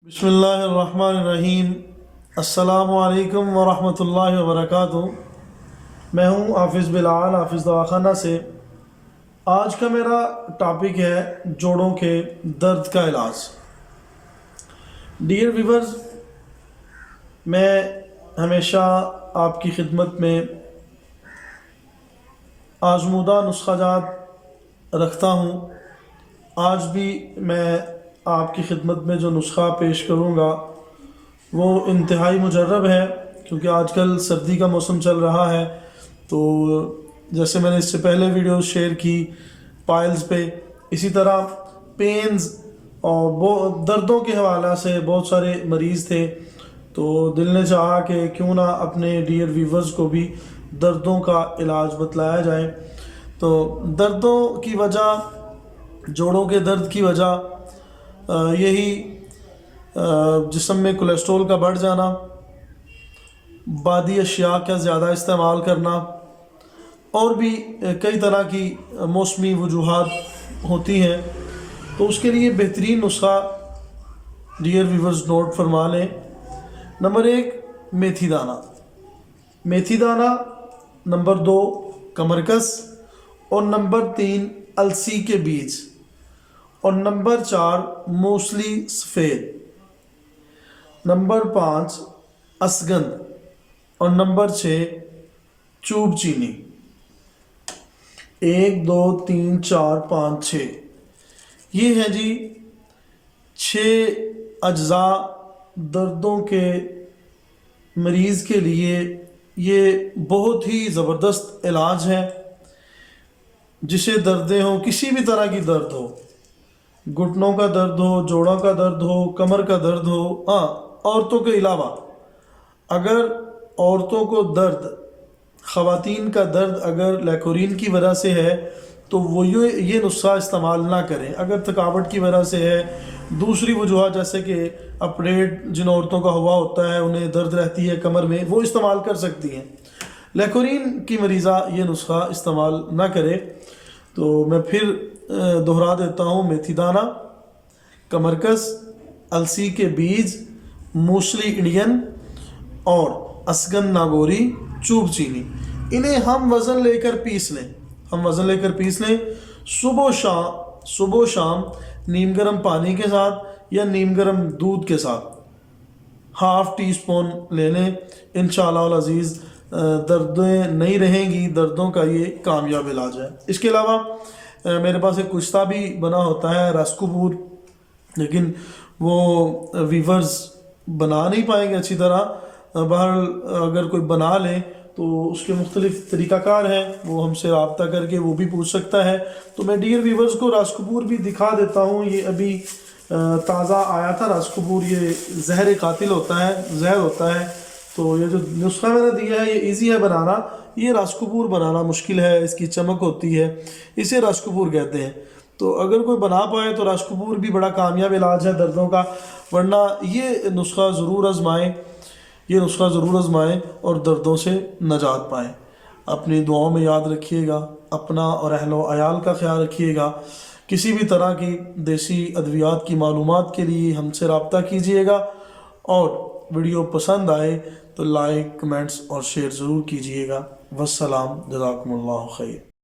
بسم اللہ الرحمن الرحیم۔ السلام علیکم ورحمۃ اللہ وبرکاتہ۔ میں ہوں حافظ بلال، حافظ دواخانہ سے۔ آج کا میرا ٹاپک ہے جوڑوں کے درد کا علاج۔ ڈیئر ویورز، میں ہمیشہ آپ کی خدمت میں آزمودہ نسخہ جات رکھتا ہوں۔ آج بھی میں آپ کی خدمت میں جو نسخہ پیش کروں گا وہ انتہائی مجرب ہے، کیونکہ آج کل سردی کا موسم چل رہا ہے۔ تو جیسے میں نے اس سے پہلے ویڈیوز شیئر کی پائلز پہ، اسی طرح پینز اور دردوں کے حوالہ سے بہت سارے مریض تھے، تو دل نے چاہا کہ کیوں نہ اپنے ڈیئر ویورز کو بھی دردوں کا علاج بتلایا جائے۔ تو دردوں کی وجہ، جوڑوں کے درد کی وجہ یہی جسم میں کولیسٹرول کا بڑھ جانا، بادی اشیاء کا زیادہ استعمال کرنا، اور بھی کئی طرح کی موسمی وجوہات ہوتی ہیں۔ تو اس کے لیے بہترین نسخہ ڈیئر ویورز نوٹ فرما لیں۔ نمبر 1 میتھی دانہ، میتھی دانہ۔ نمبر 2 کمرکس، اور نمبر 3 السی کے بیج، اور نمبر 4 موسلی سفید، نمبر 5 اسگند، اور نمبر 6 چوب چینی۔ 1 2 3 4 5 6 یہ ہیں جی 6 اجزاء دردوں کے مریض کے لیے۔ یہ بہت ہی زبردست علاج ہے۔ جسے دردیں ہوں، کسی بھی طرح کی درد ہو، گھٹنوں کا درد ہو، جوڑوں کا درد ہو، کمر کا درد ہو، عورتوں کے علاوہ اگر عورتوں کو درد، خواتین کا درد اگر لیکورین کی وجہ سے ہے تو وہ یہ نسخہ استعمال نہ کریں۔ اگر تھکاوٹ کی وجہ سے ہے، دوسری وجوہات جیسے کہ اپریٹ جن عورتوں کا ہوا ہوتا ہے، انہیں درد رہتی ہے کمر میں، وہ استعمال کر سکتی ہیں۔ لیکورین کی مریضہ یہ نسخہ استعمال نہ کرے۔ تو میں پھر دہرا دیتا ہوں: میتھی دانہ، کمرکس، السی کے بیج، موسلی انڈین اور اسگن ناگوری، چوب چینی۔ انہیں ہم وزن لے کر پیس لیں، صبح و شام نیم گرم پانی کے ساتھ یا نیم گرم دودھ کے ساتھ ½ ٹی اسپون لے لیں۔ انشاءاللہ العزیز دردیں نہیں رہیں گی، دردوں کا یہ کامیاب علاج ہے۔ اس کے علاوہ میرے پاس ایک کشتہ بھی بنا ہوتا ہے، رس کپور، لیکن وہ ویورز بنا نہیں پائیں گے اچھی طرح۔ بہرحال اگر کوئی بنا لے تو اس کے مختلف طریقہ کار ہیں، وہ ہم سے رابطہ کر کے وہ بھی پوچھ سکتا ہے۔ تو میں ڈیئر ویورز کو رس کپور بھی دکھا دیتا ہوں۔ یہ ابھی تازہ آیا تھا رس کپور۔ یہ زہر قاتل ہوتا ہے، زہر ہوتا ہے۔ تو یہ جو نسخہ میں نے دیا ہے یہ ایزی ہے بنانا۔ یہ رس کپور بنانا مشکل ہے، اس کی چمک ہوتی ہے، اسے رس کپور کہتے ہیں۔ تو اگر کوئی بنا پائے تو رس کپور بھی بڑا کامیاب علاج ہے دردوں کا، ورنہ یہ نسخہ ضرور آزمائیں اور دردوں سے نجات پائیں۔ اپنی دعاؤں میں یاد رکھیے گا، اپنا اور اہل و عیال کا خیال رکھیے گا۔ کسی بھی طرح کی دیسی ادویات کی معلومات کے لیے ہم سے رابطہ کیجیے گا، اور ویڈیو پسند آئے تو لائک، کمنٹس اور شیئر ضرور کیجیے گا۔ والسلام، جزاکم اللہ خیر۔